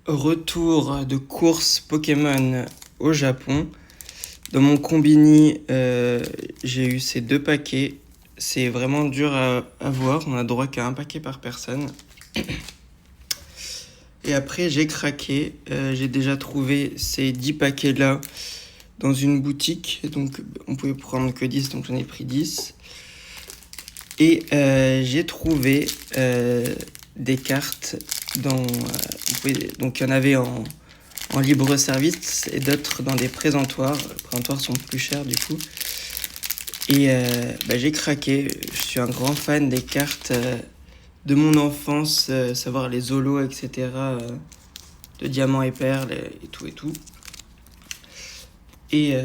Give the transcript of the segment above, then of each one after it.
Retour de course Pokémon au Japon. Dans mon combini, j'ai eu ces 2 paquets. C'est vraiment dur à avoir, on a droit qu'à un paquet par personne. Et après, j'ai craqué. J'ai déjà trouvé ces 10 paquets-là dans une boutique. Donc, on pouvait prendre que 10, donc j'en ai pris 10. Et j'ai trouvé des cartes dans... donc, il y en avait en libre service et d'autres dans des présentoirs. Les présentoirs sont plus chers du coup. Et j'ai craqué. Je suis un grand fan des cartes de mon enfance, savoir les Zolos, etc. De diamants et perles et tout et tout. Et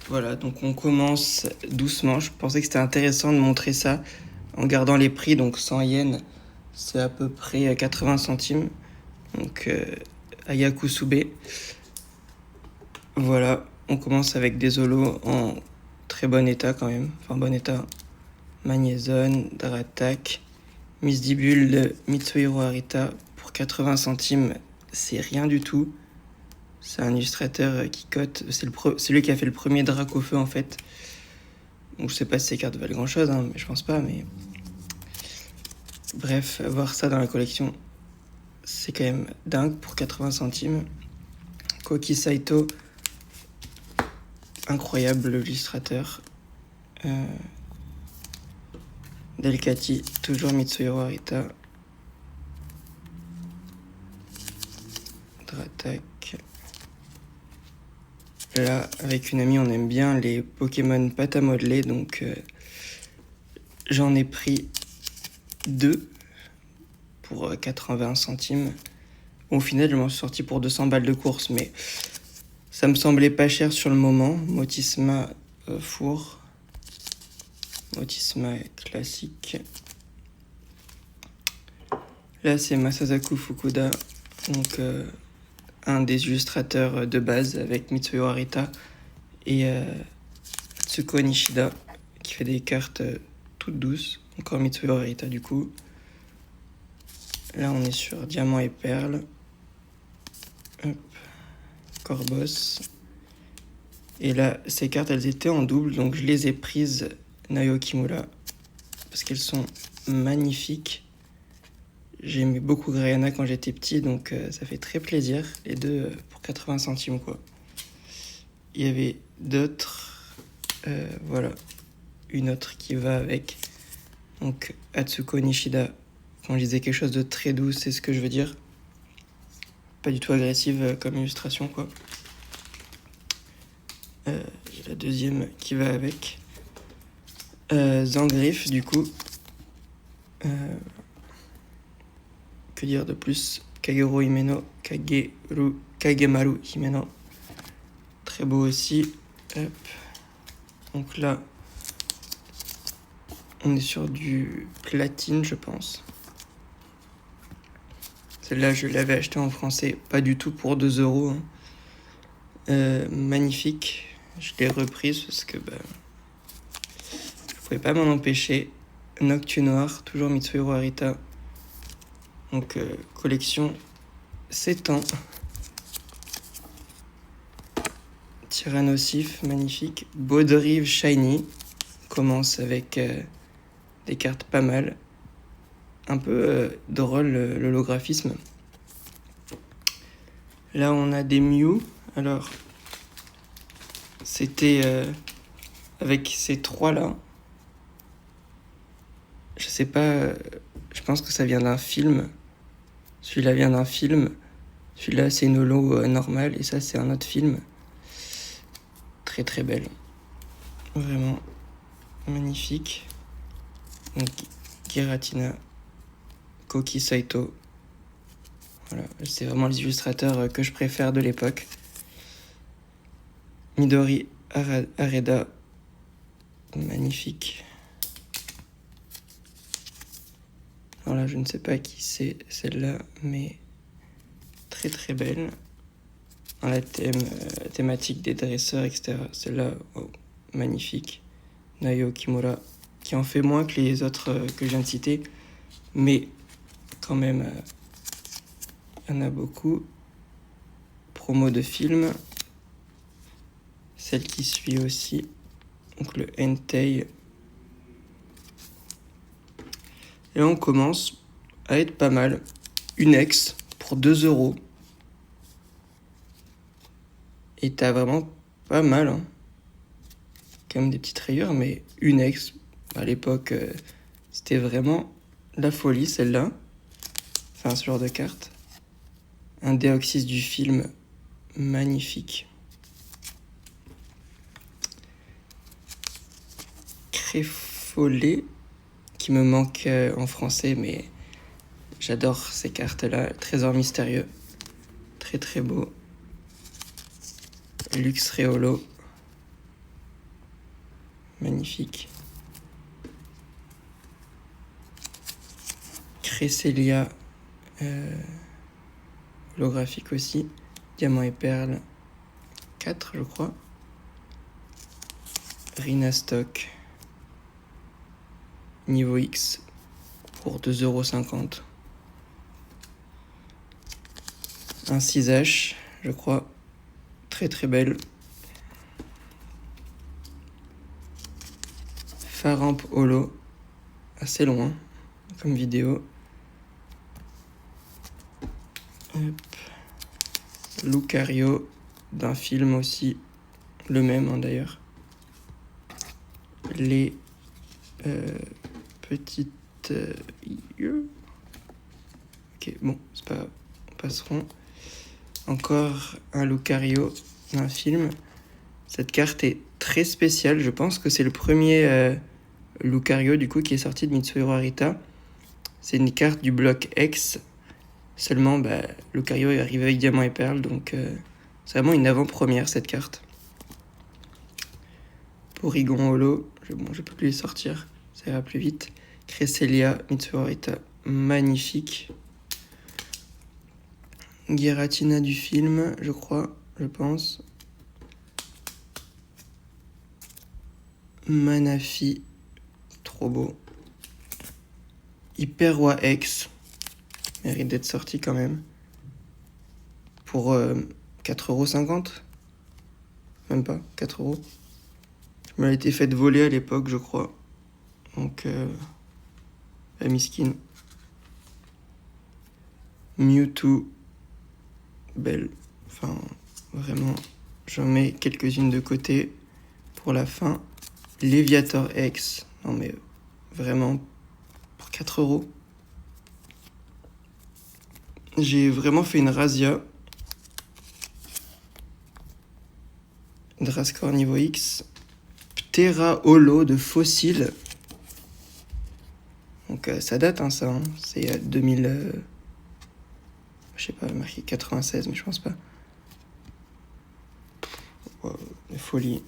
voilà, donc on commence doucement. Je pensais que c'était intéressant de montrer ça en gardant les prix. Donc 100 yens, c'est à peu près 80 centimes. Donc à Yakusube. Voilà, on commence avec des Zolos en très bon état quand même. Enfin, bon état. Magnézone, Dratak, Misdibule de Mitsuhiro Arita pour 80 centimes. C'est rien du tout. C'est un illustrateur qui cote. C'est lui qui a fait le premier Drac au feu en fait. Donc je sais pas si ces cartes valent grand chose, hein, mais je pense pas. Mais bref, avoir ça dans la collection, c'est quand même dingue pour 80 centimes. Koki Saito, incroyable l'illustrateur. Delcati, toujours Mitsuhiro Arita. Dratak. Là, avec une amie, on aime bien les Pokémon pâte à modeler, donc j'en ai pris 2 pour 80 centimes. Au final, je m'en suis sorti pour 200 balles de course, mais ça me semblait pas cher sur le moment. Motisma four. Motisma classique. Là, c'est Masazaku Fukuda, donc un des illustrateurs de base avec Mitsuhiro Arita et Tsuko Nishida qui fait des cartes toutes douces. Encore Mitsuhiro Arita du coup. Là, on est sur Diamant et Perle. Hop. Corbos. Et là, ces cartes, elles étaient en double, donc je les ai prises Nayo Kimura parce qu'elles sont magnifiques. J'aimais beaucoup Grayana quand j'étais petit, donc ça fait très plaisir. Les deux pour 80 centimes, quoi. Il y avait d'autres... voilà. Une autre qui va avec. Donc, Atsuko Nishida. Quand je disais quelque chose de très doux, c'est ce que je veux dire. Pas du tout agressive comme illustration, quoi. J'ai la deuxième qui va avec. Zangrif, du coup. Que dire de plus? Kagero Himeno, Kagemaru Himeno. Très beau aussi. Hop. Donc là, on est sur du platine, je pense. Celle-là, je l'avais acheté en français, pas du tout pour 2 euros. Hein. Magnifique. Je l'ai reprise parce que je pouvais pas m'en empêcher. Noctu Noir, toujours Mitsuhiro Arita. Donc, collection s'étend. Tyrannosif, magnifique. Baudrive Shiny. Commence avec des cartes pas mal. Un peu drôle l'holographisme. Là, on a des Mew. Alors, c'était avec ces 3-là. Je sais pas, je pense que ça vient d'un film. Celui-là vient d'un film. Celui-là, c'est une holo normale. Et ça, c'est un autre film. Très très belle. Vraiment magnifique. Donc, Giratina, Koki Saito. Voilà, c'est vraiment les illustrateurs que je préfère de l'époque. Midori Areda. Magnifique. Alors là, je ne sais pas qui c'est celle-là, mais très très belle. Dans la thématique des dresseurs, etc. Celle-là, oh, magnifique. Nayo Kimura, qui en fait moins que les autres que je viens de citer, mais quand même en a beaucoup. Promo de film. Celle qui suit aussi. Donc le Entei. Et là, on commence à être pas mal. Une ex pour 2 €. Et t'as vraiment pas mal, hein. Quand même des petites rayures, mais une ex. À l'époque, c'était vraiment la folie, celle-là. Enfin, ce genre de carte. Un Déoxys du film magnifique. Créfollet, qui me manque en français, mais j'adore ces cartes-là. Trésor mystérieux, très très beau. Lux Réolo, magnifique. Cresselia, holographique aussi. Diamant et perle, 4 je crois. Rina Stock, niveau X, pour 2,50 €. Un 6H, je crois. Très très belle. Faramp Holo, assez loin comme vidéo. Hop. Lucario, d'un film aussi, le même hein, d'ailleurs. Les petites yeux. Ok, bon, c'est pas grave, passeront. Encore un Lucario d'un film. Cette carte est très spéciale. Je pense que c'est le premier Lucario du coup qui est sorti de Mitsuhiro Arita. C'est une carte du bloc X. Seulement, Lucario est arrivé avec Diamant et Perle, donc c'est vraiment une avant-première cette carte. Porygon Holo, je peux plus les sortir, ça ira plus vite. Cresselia, Mitsuhiro Arita, magnifique. Giratina du film, je crois, je pense. Manafi, trop beau. Hyper Roi X, mérite d'être sorti quand même. Pour 4,50 €. Même pas, 4 €. Je m'avais été fait voler à l'époque, je crois. Donc, la miskine. Mewtwo, belle. Enfin, vraiment, j'en mets quelques-unes de côté pour la fin. Léviator X, non mais vraiment, pour 4 €. J'ai vraiment fait une razzia. Drascore niveau X. Ptera Holo de fossile. Donc ça date hein, ça. Hein. C'est 2000... je sais pas, marqué 96, mais je pense pas. Wow, folie.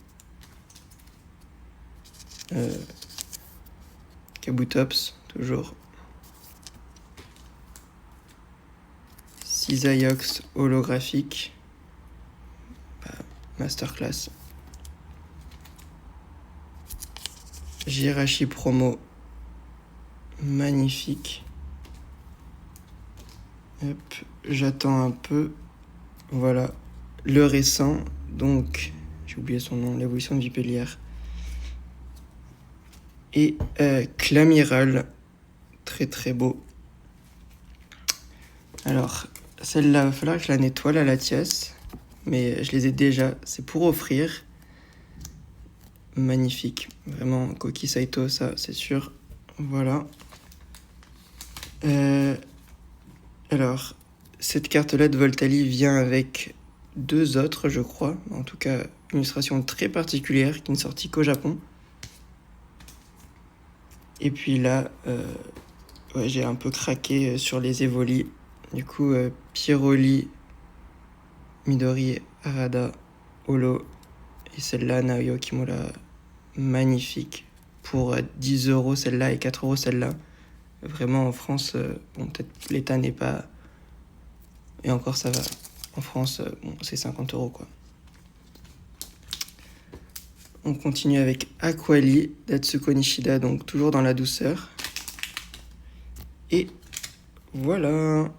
Kabutops, toujours. Cisaiox holographique. Masterclass. Jirachi promo. Magnifique. Hop, j'attends un peu. Voilà. Le récent, donc, j'ai oublié son nom, l'évolution de Vipellière. Et Clamiral, très très beau. Alors, celle-là, il va falloir que je la nettoie, la Latias. Mais je les ai déjà, c'est pour offrir. Magnifique, vraiment, Koki Saito, ça, c'est sûr. Voilà. Alors, cette carte-là de Voltali vient avec 2 autres, je crois. En tout cas, une illustration très particulière qui n'est sortie qu'au Japon. Et puis là, ouais, j'ai un peu craqué sur les Evoli. Du coup, Pieroli, Midori, Arada, Holo. Et celle-là, Naoyo Kimura, magnifique. Pour 10 € celle-là et 4 € celle-là. Vraiment, en France, bon, peut-être l'état n'est pas... Et encore, ça va. En France, bon, c'est 50 € quoi. On continue avec Aquali d'Atsuko Nishida, donc toujours dans la douceur. Et voilà.